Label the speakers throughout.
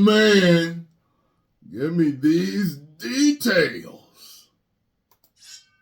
Speaker 1: man, give me these details.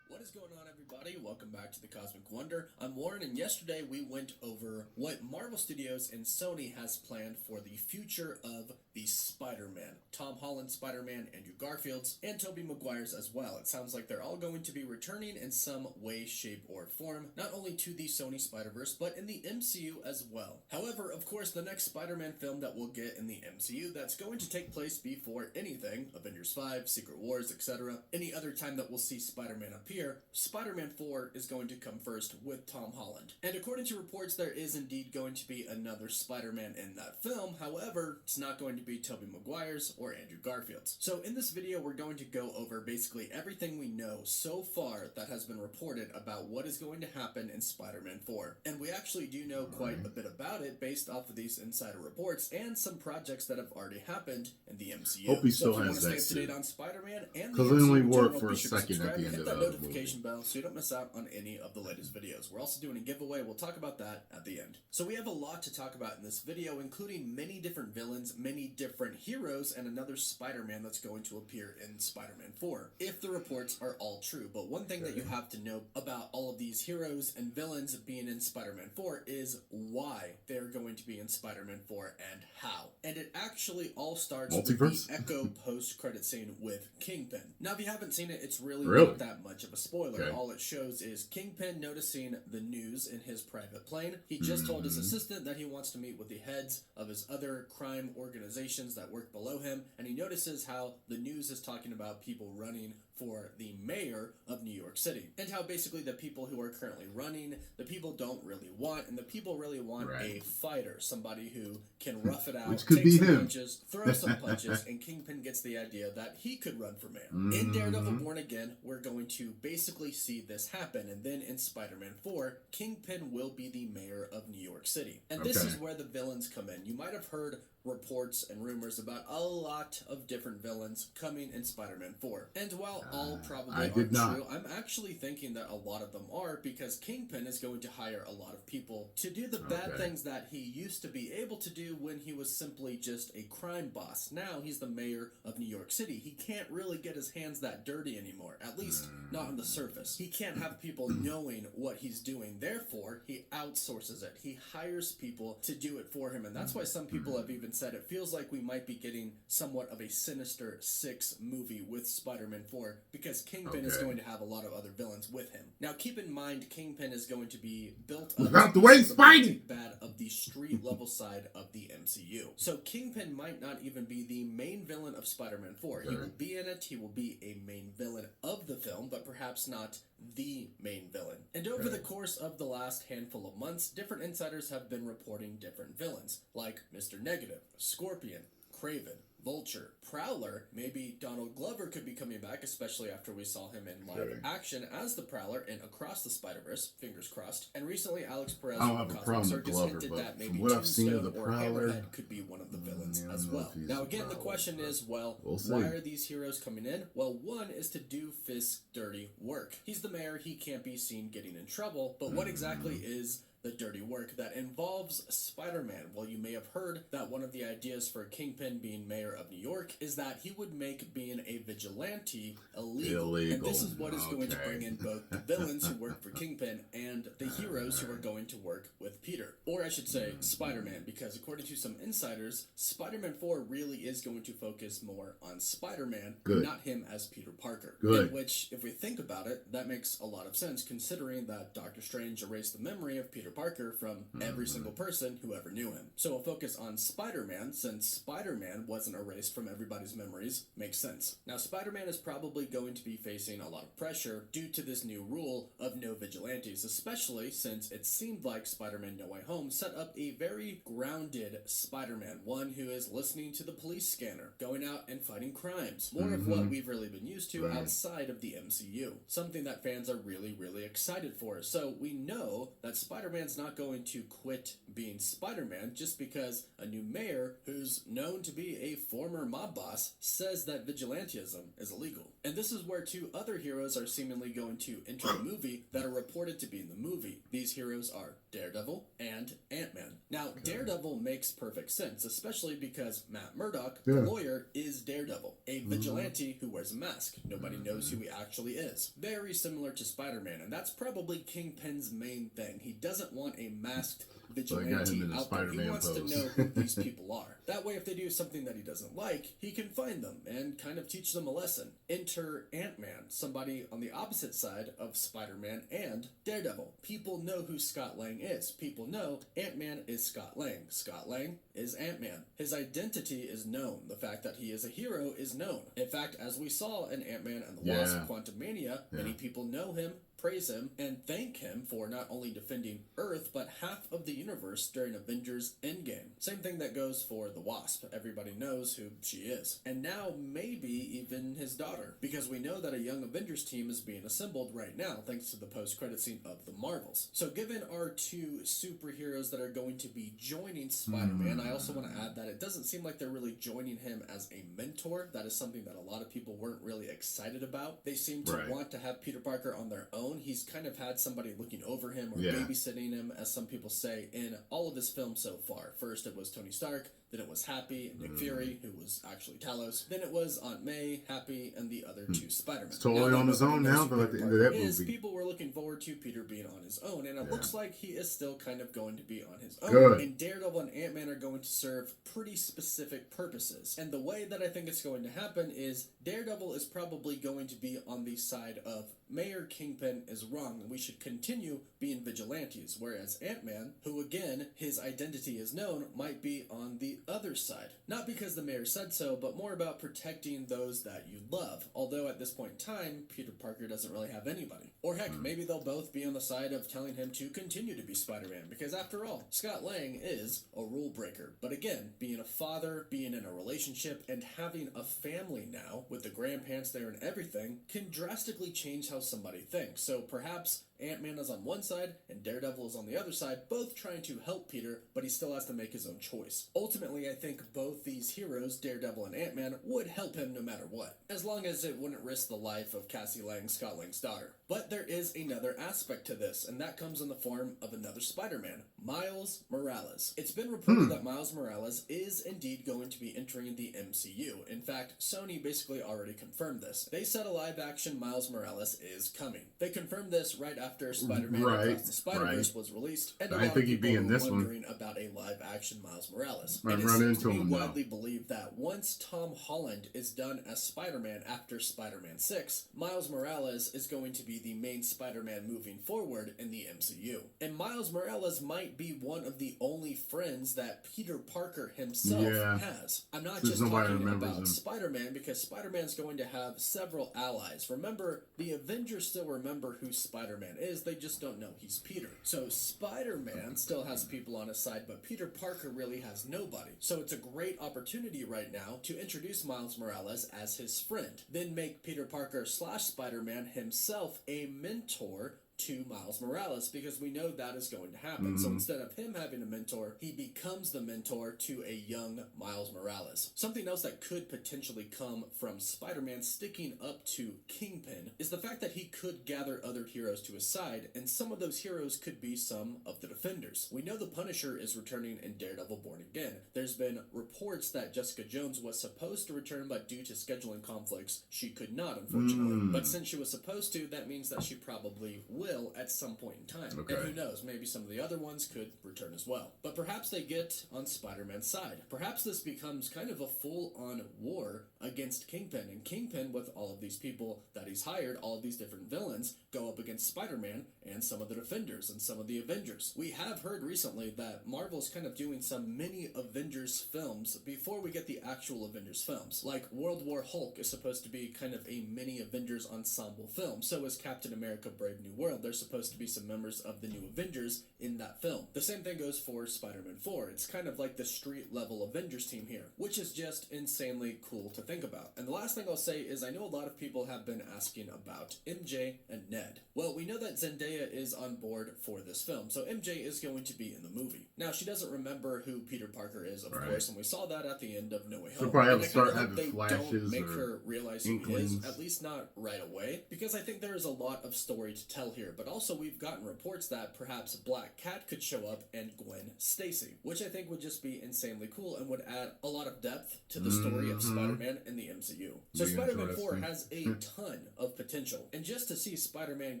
Speaker 2: What is going on, everybody? Welcome back to the Cosmic Wonder. I'm Warren, and yesterday we went over what Marvel Studios and Sony has planned for the future of the Spider-Man. Tom Holland's Spider-Man, Andrew Garfield's, and Tobey Maguire's as well. It sounds like they're all going to be returning in some way, shape, or form, not only to the Sony Spider-Verse, but in the MCU as well. However, of course, the next Spider-Man film that we'll get in the MCU that's going to take place before anything, Avengers 5, Secret Wars, etc., any other time that we'll see Spider-Man appear, Spider-Man 4 is going to come first with Tom Holland. And according to reports, there is indeed going to be another Spider-Man in that film. However, it's not going to be Tobey Maguire's or Andrew Garfield's. So in this video, we're going to go over basically everything we know so far that has been reported about what is going to happen in Spider-Man 4. And we actually do know quite a bit about it based off of these insider reports and some projects that have already happened in the MCU.
Speaker 1: Hope he still
Speaker 2: so if you
Speaker 1: has
Speaker 2: want to
Speaker 1: that
Speaker 2: stay up to date on Spider-Man and the
Speaker 1: because they
Speaker 2: MCU
Speaker 1: only
Speaker 2: in
Speaker 1: work
Speaker 2: general,
Speaker 1: for
Speaker 2: be
Speaker 1: a
Speaker 2: sure to
Speaker 1: second at
Speaker 2: subscribe
Speaker 1: the
Speaker 2: and
Speaker 1: end
Speaker 2: hit
Speaker 1: of
Speaker 2: that
Speaker 1: the
Speaker 2: notification
Speaker 1: movie.
Speaker 2: bell so you don't miss out on any of the latest videos. We're also doing a giveaway. We'll talk about that at the end. So we have a lot to talk about in this video, including many different villains, many different heroes, and another Spider-Man that's going to appear in Spider-Man 4, if the reports are all true. But one thing that you have to know about all of these heroes and villains being in Spider-Man 4 is why they're going to be in Spider-Man 4 and how. And it actually all starts with
Speaker 1: Multiverse?
Speaker 2: the Echo post-credit scene with Kingpin. Now, if you haven't seen it, it's really not that much of a spoiler.
Speaker 1: Okay.
Speaker 2: All it shows is Kingpin noticing the news in his private plane. He just told his assistant that he wants to meet with the heads of his other crime organizations that work below him, and he notices how the news is talking about people running for the mayor of New York City, and how basically the people who are currently running, the people don't really want, and the people really want a fighter, somebody who can rough it out,
Speaker 1: which could
Speaker 2: take
Speaker 1: be
Speaker 2: some
Speaker 1: him.
Speaker 2: punches, throw some punches, and Kingpin gets the idea that he could run for mayor. In Daredevil Born Again, we're going to basically see this happen, and then in Spider-Man 4, Kingpin will be the mayor of New York City. And this is where the villains come in. You might have heard reports and rumors about a lot of different villains coming in Spider-Man 4. And while all probably aren't true, I'm actually thinking that a lot of them are, because Kingpin is going to hire a lot of people to do the bad things that he used to be able to do when he was simply just a crime boss. Now he's the mayor of New York City. He can't really get his hands that dirty anymore, at least not on the surface. He can't have people knowing what he's doing. Therefore, he outsources it. He hires people to do it for him, and that's why some people have even said it feels like we might be getting somewhat of a Sinister Six movie with Spider-Man 4, because Kingpin is going to have a lot of other villains with him. Now, keep in mind, Kingpin is going to be built up
Speaker 1: without the way Spidey
Speaker 2: bad of the street level side of the MCU. So Kingpin might not even be the main villain of Spider-Man 4. He will be in it. He will be a main villain of the film, but perhaps not the main villain. And over the course of the last handful of months, different insiders have been reporting different villains, like Mr. Negative, Scorpion, Kraven, Vulture, Prowler. Maybe Donald Glover could be coming back, especially after we saw him in live action as the Prowler in Across the Spider-Verse, fingers crossed. And recently, Alex Perez from Cosmic Circus hinted that maybe Tombstone or Hammerhead could be one of the villains as well. Now again, the question is, well, why are these heroes coming in? Well, one is to do Fisk's dirty work. He's the mayor, he can't be seen getting in trouble, but what exactly is the dirty work that involves Spider-Man? Well, you may have heard that one of the ideas for Kingpin being mayor of New York is that he would make being a vigilante illegal. And this is what is going to bring in both the villains who work for Kingpin and the heroes who are going to work with Peter. Or I should say Spider-Man, because according to some insiders, Spider-Man 4 really is going to focus more on Spider-Man, not him as Peter Parker. In which, if we think about it, that makes a lot of sense, considering that Doctor Strange erased the memory of Peter Parker from every single person who ever knew him. So a focus on Spider-Man, since Spider-Man wasn't erased from everybody's memories, makes sense. Now, Spider-Man is probably going to be facing a lot of pressure due to this new rule of no vigilantes, especially since it seemed like Spider-Man No Way Home set up a very grounded Spider-Man, one who is listening to the police scanner, going out and fighting crimes. More of what we've really been used to outside of the MCU. Something that fans are really, really excited for. So we know that Spider-Man Spider-Man's not going to quit being Spider-Man just because a new mayor, who's known to be a former mob boss, says that vigilantism is illegal. And this is where two other heroes are seemingly going to enter the movie that are reported to be in the movie. These heroes are Daredevil and Ant-Man. Now, Daredevil makes perfect sense, especially because Matt Murdock, the lawyer, is Daredevil, a vigilante who wears a mask. Nobody knows who he actually is. Very similar to Spider-Man, and that's probably Kingpin's main thing. He doesn't want a masked vigilante out there. He wants to know who these people are. That way, if they do something that he doesn't like, he can find them and kind of teach them a lesson. Enter Ant-Man, somebody on the opposite side of Spider-Man and Daredevil. People know who Scott Lang is. People know Ant-Man is Scott Lang. Scott Lang is Ant-Man. His identity is known. The fact that he is a hero is known. In fact, as we saw in Ant-Man and the Wasp: Quantumania, many people know him, praise him, and thank him for not only defending Earth, but half of the universe during Avengers Endgame. Same thing that goes for the Wasp. Everybody knows who she is. And now, maybe even his daughter. Because we know that a young Avengers team is being assembled right now, thanks to the post-credit scene of the Marvels. So given our two superheroes that are going to be joining Spider-Man, I also want to add that it doesn't seem like they're really joining him as a mentor. That is something that a lot of people weren't really excited about. They seem to want to have Peter Parker on their own. He's kind of had somebody looking over him or babysitting him, as some people say, in all of his films so far. First, it was Tony Stark. Then it was Happy and Nick Fury, who was actually Talos. Then it was Aunt May, Happy, and the other two Spider-Men.
Speaker 3: It's totally on his own now, but at the end of that movie.
Speaker 2: People were looking forward to Peter being on his own, and it looks like he is still kind of going to be on his own.
Speaker 3: Good.
Speaker 2: And Daredevil and Ant-Man are going to serve pretty specific purposes. And the way that I think it's going to happen is Daredevil is probably going to be on the side of Mayor Kingpin is wrong, and we should continue being vigilantes, whereas Ant-Man, who again, his identity is known, might be on the other side. Not because the mayor said so, but more about protecting those that you love. Although at this point in time, Peter Parker doesn't really have anybody. Or heck, maybe they'll both be on the side of telling him to continue to be Spider-Man, because after all, Scott Lang is a rule breaker. But again, being a father, being in a relationship, and having a family now, with the grandparents there and everything, can drastically change how somebody thinks. So perhaps Ant-Man is on one side and Daredevil is on the other side, both trying to help Peter, but he still has to make his own choice. Ultimately, I think both these heroes, Daredevil and Ant-Man, would help him no matter what, as long as it wouldn't risk the life of Cassie Lang, Scott Lang's daughter. But there is another aspect to this, and that comes in the form of another Spider-Man, Miles Morales. It's been reported that Miles Morales is indeed going to be entering the MCU. In fact, Sony basically already confirmed this. They said a live-action Miles Morales is coming. They confirmed this right after Spider-Man Across the Spider-Verse was released, and a lot of people were wondering about a live-action Miles Morales. And it seems to be widely believed that once Tom Holland is done as Spider-Man after Spider-Man 6, Miles Morales is going to be the main Spider-Man moving forward in the MCU. And Miles Morales might be one of the only friends that Peter Parker himself has. I'm not just talking about Spider-Man, because Spider-Man's going to have several allies. Remember, the Avengers still remember who Spider-Man is, they just don't know he's Peter. So Spider-Man still has people on his side, but Peter Parker really has nobody. So it's a great opportunity right now to introduce Miles Morales as his friend. Then make Peter Parker / Spider-Man himself a mentor to Miles Morales, because we know that is going to happen. So instead of him having a mentor, he becomes the mentor to a young Miles Morales. Something else that could potentially come from Spider-Man sticking up to Kingpin is the fact that he could gather other heroes to his side, and some of those heroes could be some of the Defenders. We know the Punisher is returning in Daredevil Born Again. There's been reports that Jessica Jones was supposed to return, but due to scheduling conflicts, she could not, unfortunately. But since she was supposed to, that means that she probably will at some point in time. And who knows, maybe some of the other ones could return as well. But perhaps they get on Spider-Man's side. Perhaps this becomes kind of a full-on war against Kingpin. And Kingpin, with all of these people that he's hired, all of these different villains, go up against Spider-Man and some of the Defenders and some of the Avengers. We have heard recently that Marvel's kind of doing some mini Avengers Avengers films before we get the actual Avengers films. Like, World War Hulk is supposed to be kind of a mini Avengers ensemble film. So is Captain America Brave New World. There's supposed to be some members of the new Avengers in that film. The same thing goes for Spider-Man 4. It's kind of like the street-level Avengers team here, which is just insanely cool to think about. And the last thing I'll say is I know a lot of people have been asking about MJ and Ned. Well, we know that Zendaya is on board for this film, so MJ is going to be in the movie. Now, she doesn't remember who Peter Parker is, of course, and we saw that at the end of No Way Home.
Speaker 3: She'll probably have to start
Speaker 2: hope
Speaker 3: having
Speaker 2: they
Speaker 3: flashes
Speaker 2: don't make
Speaker 3: or
Speaker 2: her realize who he is,
Speaker 3: inklings.
Speaker 2: at least not right away, because I think there is a lot of story to tell here, but also we've gotten reports that perhaps Black Cat could show up and Gwen Stacy, which I think would just be insanely cool and would add a lot of depth to the story of Spider-Man in the MCU. So Spider-Man 4 has a ton of potential, and just to see Spider-Man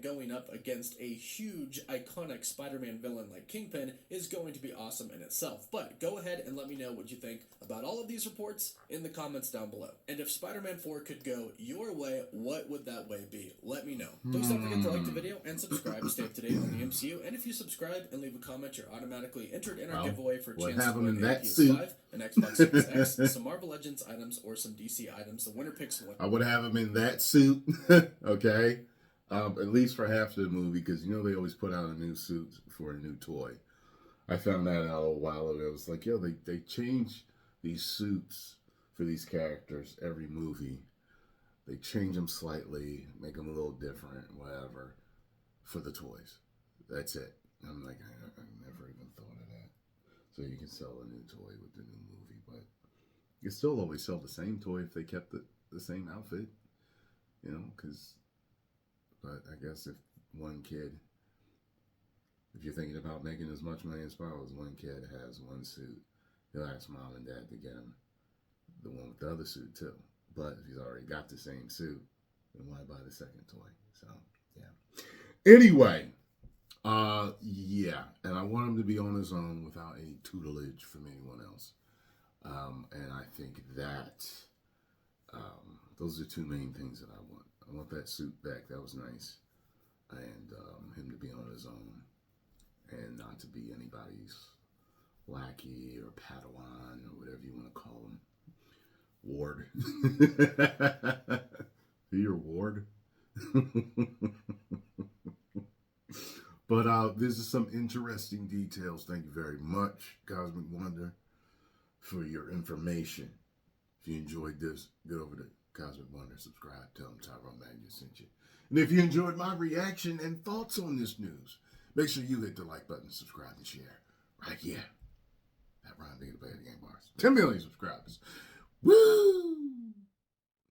Speaker 2: going up against a huge, iconic Spider-Man villain like Kingpin is going to be awesome in itself. But go ahead and let me know what you think about all of these reports in the comments down below. And if Spider-Man 4 could go your way, what would that way be? Let me know. Please don't forget to like the video and subscribe to stay up to date on the MCU. And if you subscribe and leave a comment, you're automatically entered in our giveaway for a chance to win a PS5, an Xbox Series X, some Marvel Legends items, or some DC items. The winner picks one.
Speaker 3: I would have him in that suit, okay? At least for half of the movie, because you know they always put out a new suit for a new toy. I found that out a while ago. It was like, yo, they change these suits for these characters every movie. They change them slightly, make them a little different, whatever, for the toys. That's it. I'm like, I never even thought of that. So you can sell a new toy with the new movie, but you still always sell the same toy if they kept the same outfit, you know, because, but I guess if one kid, if you're thinking about making as much money as possible, one kid has one suit, he'll ask mom and dad to get him the one with the other suit too. But if he's already got the same suit, then why buy the second toy? So, yeah. Anyway, yeah. And I want him to be on his own without any tutelage from anyone else. And I think that those are two main things that I want. I want that suit back. That was nice. And him to be on his own and not to be anybody's lackey or Padawan or whatever you want to call him. Ward. Your ward. But this is some interesting details. Thank you very much, Cosmic Wonder, for your information. If you enjoyed this, get over to Cosmic Wonder, subscribe, tell them Tyrone Magnus sent you. And if you enjoyed my reaction and thoughts on this news, make sure you hit the like button, subscribe, and share. Right here. That rhyme big to play the game bars. 10 million subscribers. Woo!